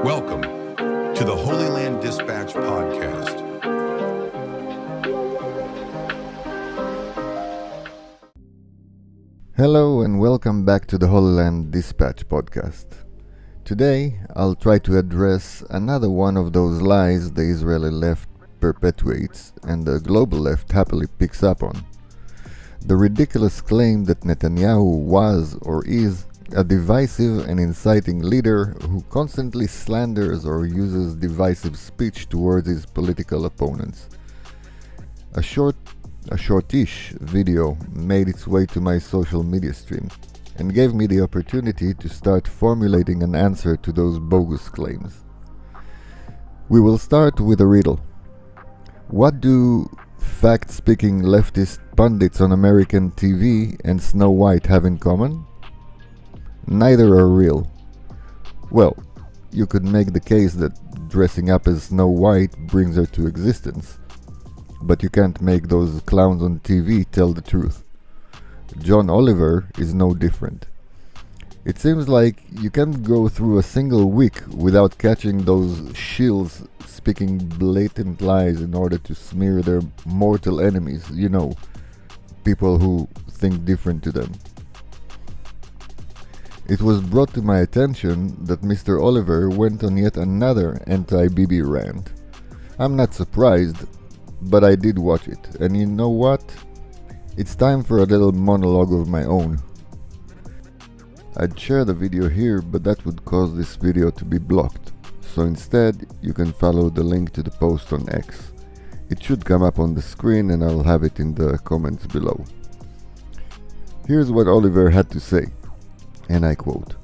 Welcome to the Holy Land Dispatch podcast. Hello and welcome back to the Holy Land Dispatch podcast. Today, I'll try to address another one of those lies the Israeli left perpetuates and the global left happily picks up on. The ridiculous claim that Netanyahu was or is a divisive and inciting leader who constantly slanders or uses divisive speech towards his political opponents. A shortish video made its way to my social media stream and gave me the opportunity to start formulating an answer to those bogus claims. We will start with a riddle. What do fact-speaking leftist pundits on American TV and Snow White have in common? Neither are real. Well, you could make the case that dressing up as Snow White brings her to existence, but you can't make those clowns on TV tell the truth. John Oliver is no different. It seems like you can't go through a single week without catching those shills speaking blatant lies in order to smear their mortal enemies, people who think different to them. It was brought to my attention that Mr. Oliver went on yet another anti-Bibi rant. I'm not surprised, but I did watch it, and you know what? It's time for a little monologue of my own. I'd share the video here, but that would cause this video to be blocked, so instead you can follow the link to the post on X. It should come up on the screen and I'll have it in the comments below. Here's what Oliver had to say, and I quote,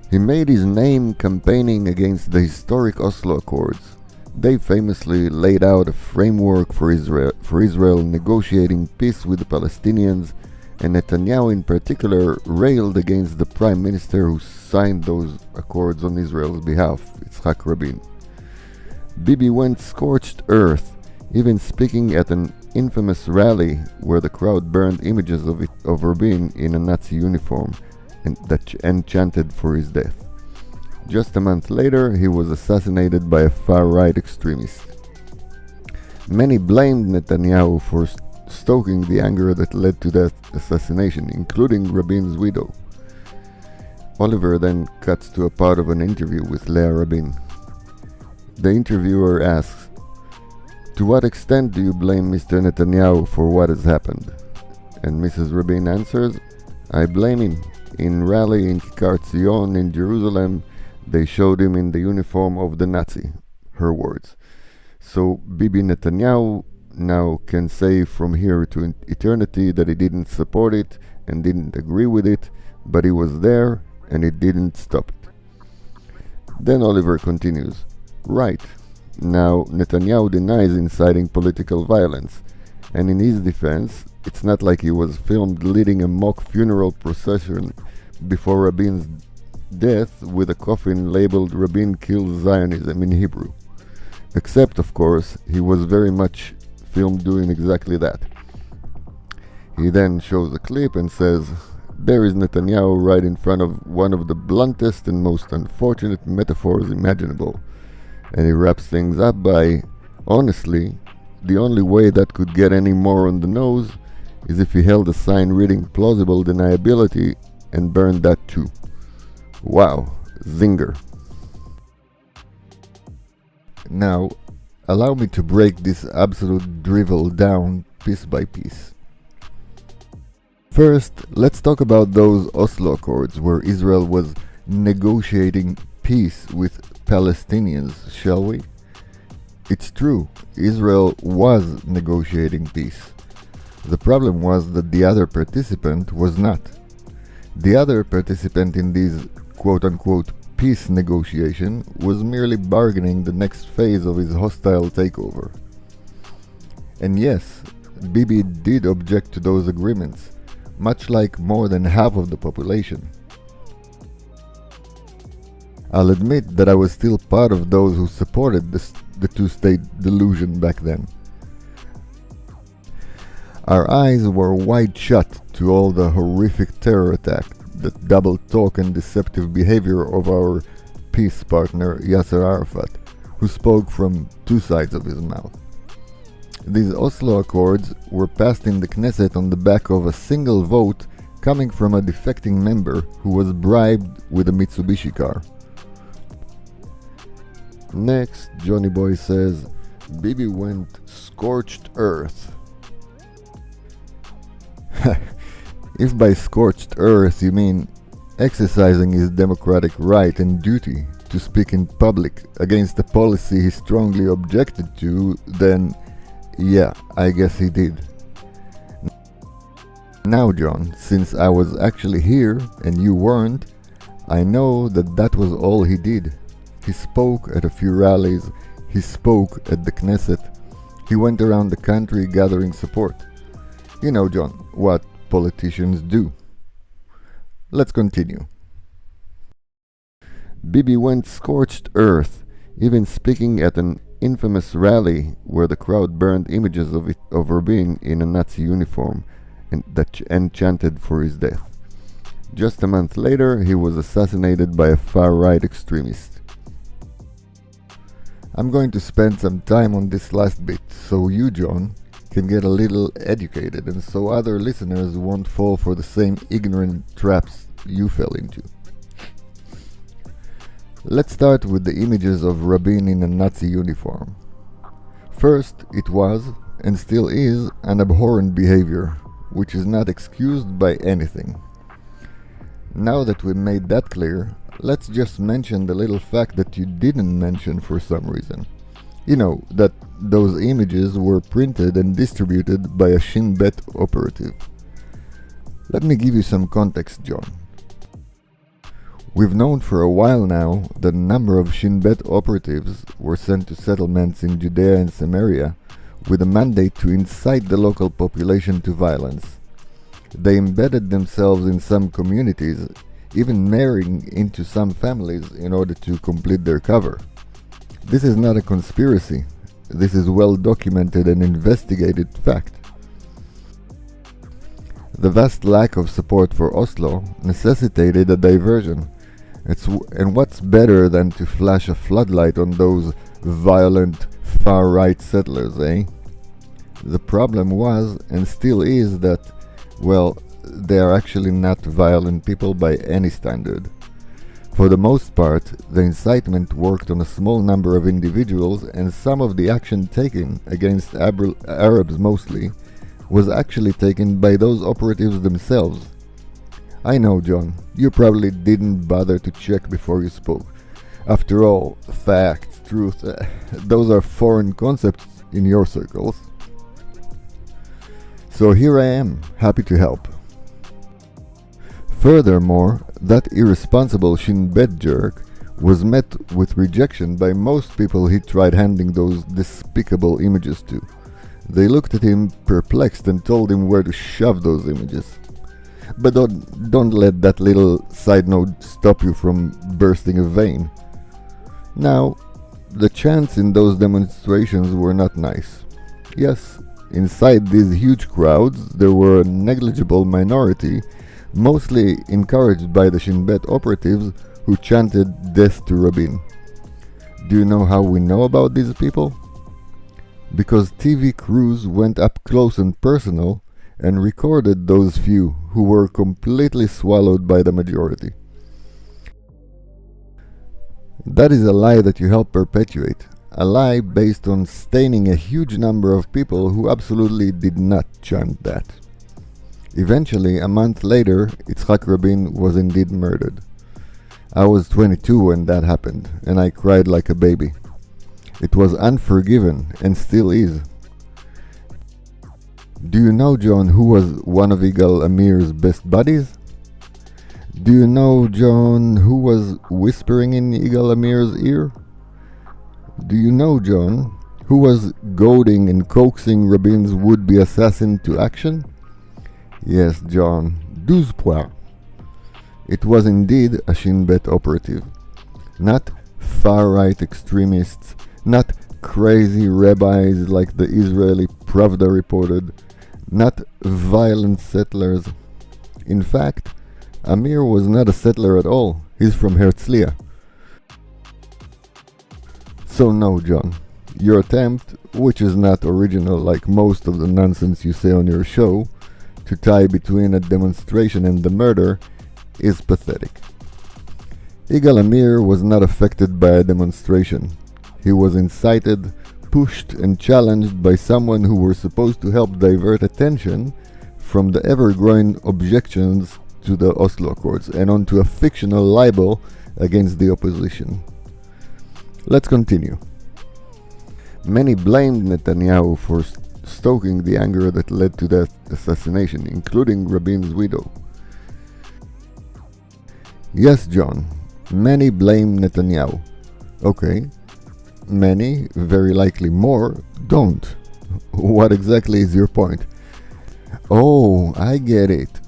"He made his name campaigning against the historic Oslo Accords. They famously laid out a framework for Israel negotiating peace with the Palestinians, and Netanyahu in particular railed against the prime minister who signed those accords on Israel's behalf, Yitzhak Rabin. Bibi went scorched earth, even speaking at an infamous rally where the crowd burned images of Rabin in a Nazi uniform and chanted for his death. Just a month later, he was assassinated by a far-right extremist. Many blamed Netanyahu for stoking the anger that led to that assassination, including Rabin's widow." Oliver then cuts to a part of an interview with Leah Rabin. The interviewer asks, "To what extent do you blame Mr. Netanyahu for what has happened?" And Mrs. Rabin answers, "I blame him. In rally in Kikar Tzion in Jerusalem, they showed him in the uniform of the Nazi," her words. "So Bibi Netanyahu now can say from here to eternity that he didn't support it and didn't agree with it, but he was there and it didn't stop it." Then Oliver continues, "Right. Now Netanyahu denies inciting political violence, and in his defense, it's not like he was filmed leading a mock funeral procession before Rabin's death with a coffin labeled "Rabin kills Zionism" in Hebrew. Except, of course, he was very much filmed doing exactly that." He then shows a clip and says, "There is Netanyahu right in front of one of the bluntest and most unfortunate metaphors imaginable." And he wraps things up by, "Honestly, the only way that could get any more on the nose is if he held a sign reading plausible deniability and burned that too." Wow, zinger. Now, allow me to break this absolute drivel down piece by piece. First, let's talk about those Oslo Accords where Israel was negotiating peace with Palestinians, shall we? It's true, Israel was negotiating peace. The problem was that the other participant was not. The other participant in these quote-unquote peace negotiation was merely bargaining the next phase of his hostile takeover. And yes, Bibi did object to those agreements, much like more than half of the population. I'll admit that I was still part of those who supported the two-state delusion back then. Our eyes were wide shut to all the horrific terror attack, the double talk and deceptive behavior of our peace partner Yasser Arafat, who spoke from two sides of his mouth. These Oslo Accords were passed in the Knesset on the back of a single vote coming from a defecting member who was bribed with a Mitsubishi car. Next, Johnny Boy says, Bibi went scorched earth. If by scorched earth you mean exercising his democratic right and duty to speak in public against a policy he strongly objected to, then yeah, I guess he did. Now, John, since I was actually here and you weren't, I know that that was all he did. He spoke at a few rallies, he spoke at the Knesset, he went around the country gathering support. You know, John, what politicians do. Let's continue. Bibi went scorched earth, even speaking at an infamous rally where the crowd burned images of Rabin in a Nazi uniform and chanted for his death. Just a month later, he was assassinated by a far-right extremist. I'm going to spend some time on this last bit, so you, John, can get a little educated, and so other listeners won't fall for the same ignorant traps you fell into. Let's start with the images of Rabin in a Nazi uniform. First, it was, and still is, an abhorrent behavior, which is not excused by anything. Now that we've made that clear, let's just mention the little fact that you didn't mention for some reason. You know, that those images were printed and distributed by a Shin Bet operative. Let me give you some context, John. We've known for a while now that a number of Shin Bet operatives were sent to settlements in Judea and Samaria with a mandate to incite the local population to violence. They embedded themselves in some communities, even marrying into some families in order to complete their cover. This is not a conspiracy. This is well documented and investigated fact. The vast lack of support for Oslo necessitated a diversion. And what's better than to flash a floodlight on those violent far-right settlers, eh? The problem was, and still is, that, well, they are actually not violent people by any standard. For the most part, the incitement worked on a small number of individuals, and some of the action taken against Arabs mostly was actually taken by those operatives themselves. I know, John, you probably didn't bother to check before you spoke. After all, facts, truth, those are foreign concepts in your circles. So here I am, happy to help. Furthermore, that irresponsible Shin Bet jerk was met with rejection by most people he tried handing those despicable images to. They looked at him perplexed and told him where to shove those images. But don't let that little side note stop you from bursting a vein. Now, the chants in those demonstrations were not nice. Yes, inside these huge crowds there were a negligible minority, mostly encouraged by the Shin Bet operatives who chanted death to Rabin. Do you know how we know about these people? Because TV crews went up close and personal and recorded those few who were completely swallowed by the majority. That is a lie that you help perpetuate, a lie based on staining a huge number of people who absolutely did not chant that. Eventually, a month later, Yitzhak Rabin was indeed murdered. I was 22 when that happened, and I cried like a baby. It was unforgiven, and still is. Do you know, John, who was one of Yigal Amir's best buddies? Do you know, John, who was whispering in Yigal Amir's ear? Do you know, John, who was goading and coaxing Rabin's would-be assassin to action? Yes, John, 12 points. It was indeed a Shin Bet operative. Not far-right extremists, not crazy rabbis like the Israeli Pravda reported, not violent settlers. In fact, Amir was not a settler at all. He's from Herzliya. So no, John, your attempt, which is not original like most of the nonsense you say on your show, to tie between a demonstration and the murder, is pathetic. Yigal Amir was not affected by a demonstration. He was incited, pushed and challenged by someone who were supposed to help divert attention from the ever-growing objections to the Oslo Accords and onto a fictional libel against the opposition. Let's continue. Many blamed Netanyahu for stoking the anger that led to that assassination, including Rabin's widow. Yes, John, many blame Netanyahu. Okay, many, very likely more, don't. What exactly is your point? Oh, I get it.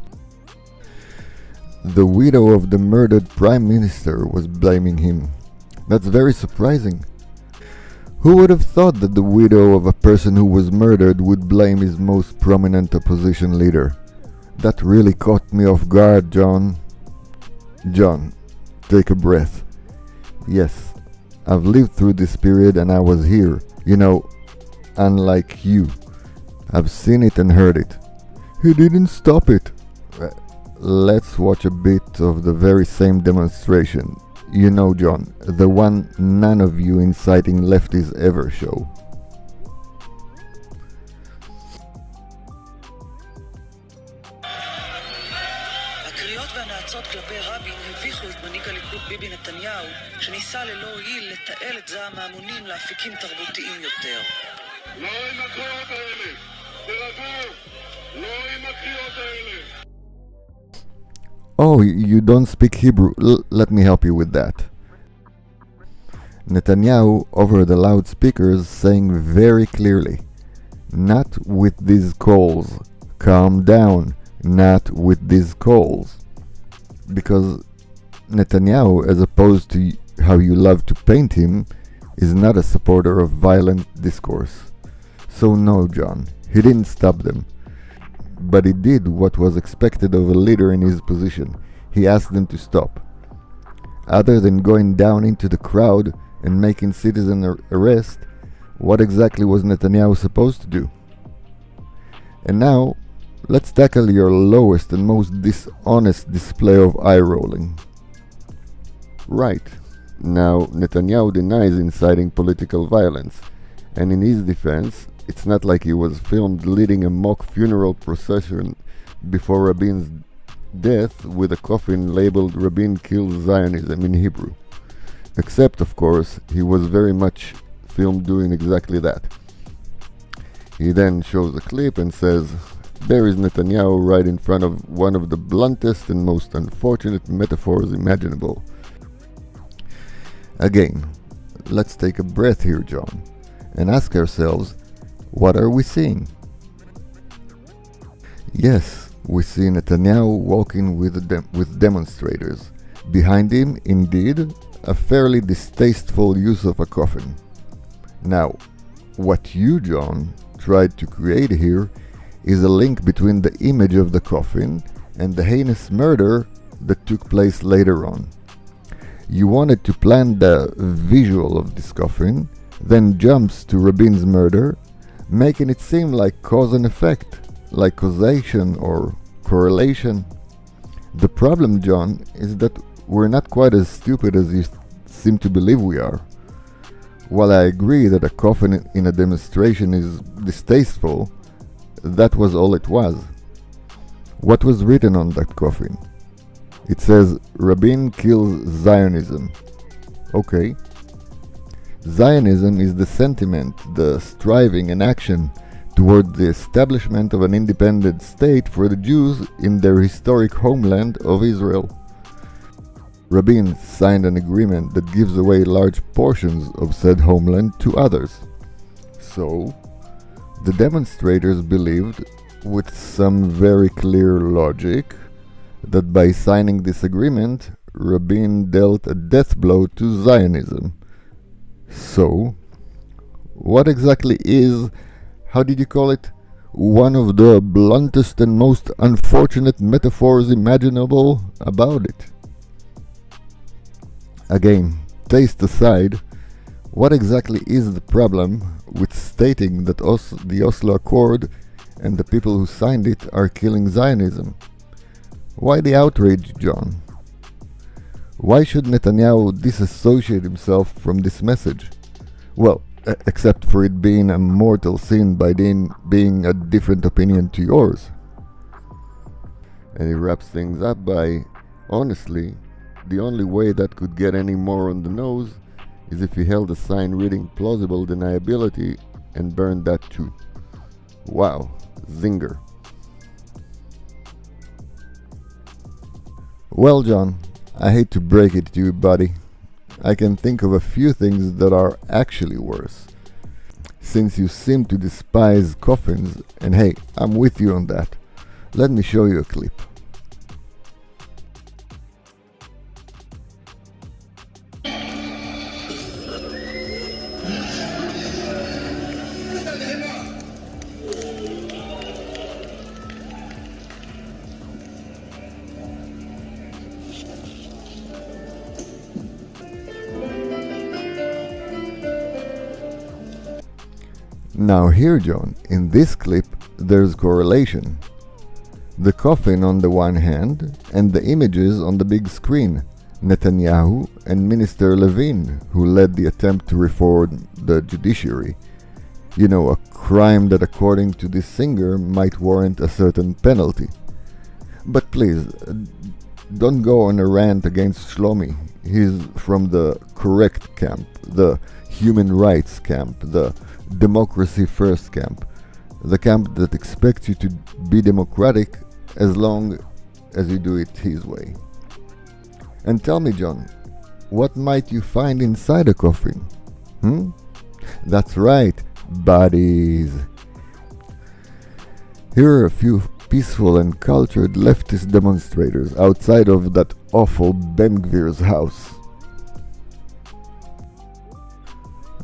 The widow of the murdered prime minister was blaming him. That's very surprising. Who would have thought that the widow of a person who was murdered would blame his most prominent opposition leader? That really caught me off guard, John. John, take a breath. Yes, I've lived through this period and I was here. You know, unlike you. I've seen it and heard it. He didn't stop it. Let's watch a bit of the very same demonstration. You know, John, the one none of you inciting lefties ever show. הקריאות והנאצות כלפי רבין הביכו את מנהיג הליכוד ביבי נתניהו, שניסה ללא הועיל לתעל את זעם ההמונים לאפיקים תרבותיים יותר. לא עם הקריאות האלה! תירגעו! לא עם הקריאות האלה! Oh, you don't speak Hebrew. Let me help you with that. Netanyahu over the loudspeakers saying very clearly, not with these calls. Calm down. Not with these calls. Because Netanyahu, as opposed to how you love to paint him, is not a supporter of violent discourse. So no, John, he didn't stop them. But he did what was expected of a leader in his position. He asked them to stop. Other than going down into the crowd and making citizen arrest, what exactly was Netanyahu supposed to do? And now, let's tackle your lowest and most dishonest display of eye-rolling. Right. Now, Netanyahu denies inciting political violence, and in his defense, it's not like he was filmed leading a mock funeral procession before Rabin's death with a coffin labeled Rabin Kills Zionism in Hebrew. Except, of course, he was very much filmed doing exactly that. He then shows a clip and says, "There is Netanyahu right in front of one of the bluntest and most unfortunate metaphors imaginable." Again, let's take a breath here, John, and ask ourselves, what are we seeing? Yes, we see Netanyahu walking with demonstrators. Behind him, indeed, a fairly distasteful use of a coffin. Now, what you, John, tried to create here is a link between the image of the coffin and the heinous murder that took place later on. You wanted to plant the visual of this coffin, then jumps to Rabin's murder, making it seem like cause and effect, like causation or correlation. The problem, John, is that we're not quite as stupid as you seem to believe we are. While I agree that a coffin in a demonstration is distasteful, that was all it was. What was written on that coffin? It says, Rabin kills Zionism. Okay. Zionism is the sentiment, the striving and action toward the establishment of an independent state for the Jews in their historic homeland of Israel. Rabin signed an agreement that gives away large portions of said homeland to others. So, the demonstrators believed, with some very clear logic, that by signing this agreement, Rabin dealt a death blow to Zionism. So, what exactly is, how did you call it, one of the bluntest and most unfortunate metaphors imaginable about it? Again, taste aside, What exactly is the problem with stating that the Oslo Accord and the people who signed it are killing Zionism? Why the outrage, John? Why should Netanyahu disassociate himself from this message? Well, except for it being a mortal sin by being a different opinion to yours. And he wraps things up by, honestly, the only way that could get any more on the nose is if he held a sign reading plausible deniability and burned that too. Wow, zinger. Well, John, I hate to break it to you, buddy. I can think of a few things that are actually worse. Since you seem to despise coffins, and hey, I'm with you on that, let me show you a clip. Now here, John, in this clip, there's correlation. The coffin on the one hand, and the images on the big screen. Netanyahu and Minister Levin, who led the attempt to reform the judiciary. You know, a crime that according to this singer might warrant a certain penalty. But please, don't go on a rant against Shlomi. He's from the correct camp, the human rights camp, the democracy first camp, the camp that expects you to be democratic as long as you do it his way. And tell me, John, what might you find inside a coffin? That's right, bodies. Here are a few peaceful and cultured leftist demonstrators outside of that awful Ben Gvir's house.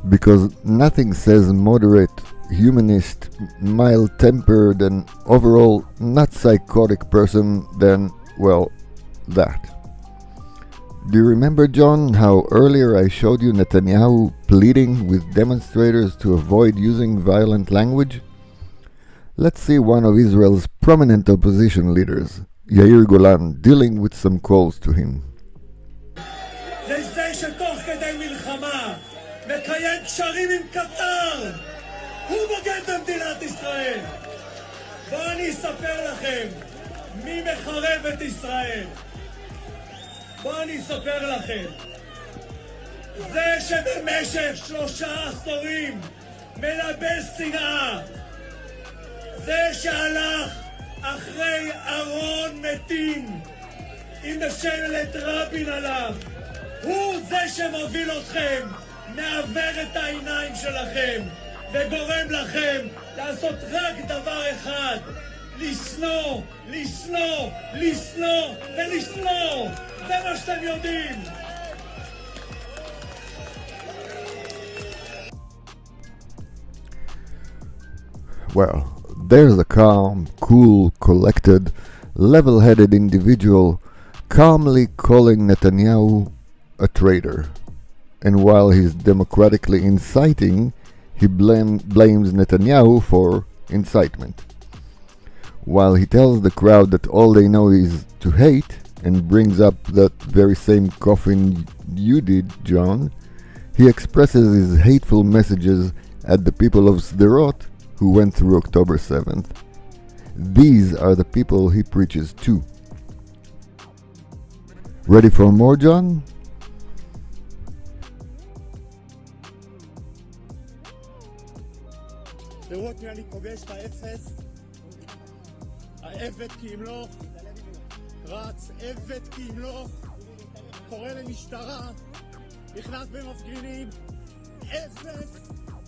Because nothing says moderate, humanist, mild-tempered and overall not psychotic person than, well, that. Do you remember, John, how earlier I showed you Netanyahu pleading with demonstrators to avoid using violent language? Let's see one of Israel's prominent opposition leaders, Yair Golan, dealing with some calls to him. מקיים קשרים עם קטר, הוא בוגד במדינת ישראל. בואו אני אספר לכם מי מחרב את ישראל. בואו אני אספר לכם. זה שבמשך 3 עשורים מלבש שנאה, זה שהלך אחרי ארון מתים עם שלט רבין עליו, הוא זה שמוביל אתכם, מעוור את העיניים שלכם וגורם לכם לעשות רק דבר אחד, לשנוא, לשנוא, לשנוא ולשנוא. זה מה שאתם יודעים. Well, there's a calm, cool, collected, level-headed individual calmly calling Netanyahu a traitor. And while he's democratically inciting, he blames Netanyahu for incitement. While he tells the crowd that all they know is to hate, and brings up that very same coffin you did, John, he expresses his hateful messages at the people of Sderot who went through October 7th. These are the people he preaches to. Ready for more, John? לראות מי אני פוגש את האפס, העבד כי ימלוך, רץ עבד כי ימלוך, קורא למשטרה, נכנס במפגינים, אפס,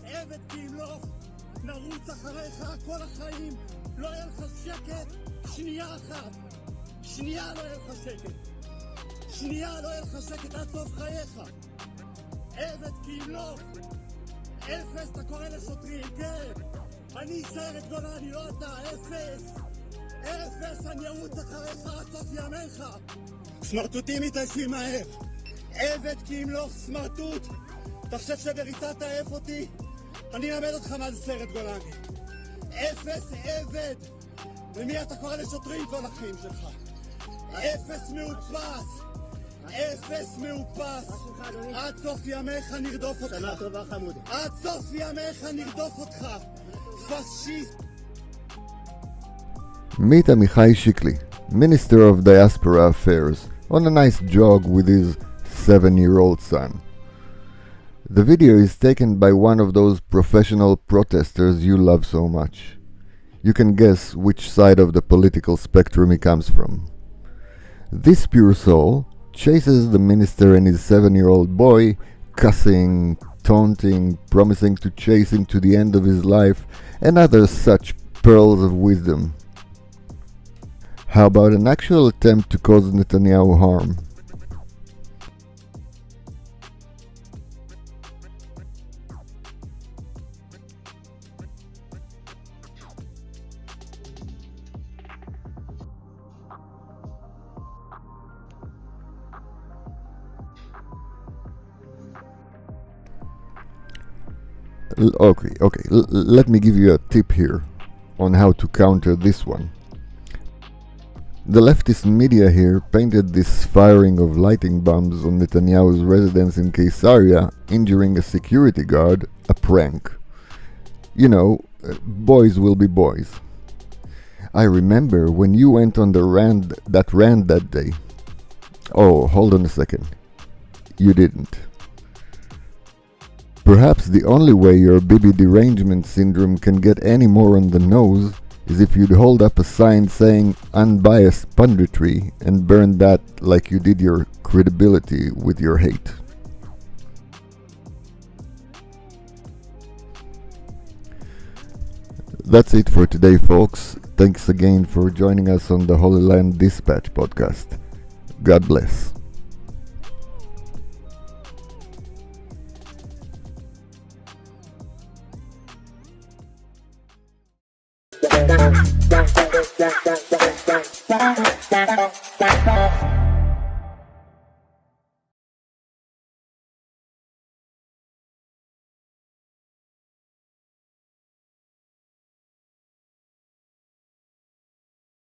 עבד כי ימלוך, נרוץ אחריך כל החיים, לא יהיה לך שקט, שנייה אחת, שנייה לא יהיה לך שקט, שנייה לא יהיה לך שקט עד סוף חייך, עבד כי ימלוך, אפס, אתה קורא לשוטרים, כן, אני סיירת גולני, לא אתה, אפס, אפס, אני ארוץ אחריך עד סוף ימיך. סמרטוטים מתעייפים מהר, עבד כי ימלוך סמרטוט, אתה חושב שבריצה תעף אותי? אני אלמד אותך מה זה סרט גולני. אפס עבד! למי אתה קורא לשוטרים כל החיים שלך? אפס מאופס! אפס מאופס! עד סוף ימיך נרדוף אותך! שנה טובה חמוד! עד סוף ימיך נרדוף אותך! פשיסט! Meet Amichai Shikli, Minister of Diaspora Affairs, on a nice jog with his 7-year-old son. The video is taken by one of those professional protesters you love so much. You can guess which side of the political spectrum he comes from. This pure soul chases the minister and his 7-year-old boy, cussing, taunting, promising to chase him to the end of his life, and other such pearls of wisdom. How about an actual attempt to cause Netanyahu harm? Okay, let me give you a tip here on how to counter this one. The leftist media here painted this firing of lighting bombs on Netanyahu's residence in Caesarea, injuring a security guard, a prank. You know, boys will be boys. I remember when you went on the rant that day. Oh, hold on a second. You didn't. Perhaps the only way your Bibi derangement syndrome can get any more on the nose is if you'd hold up a sign saying unbiased punditry and burn that like you did your credibility with your hate. That's it for today, folks. Thanks again for joining us on the Holy Land Dispatch podcast. God bless. Da da da da da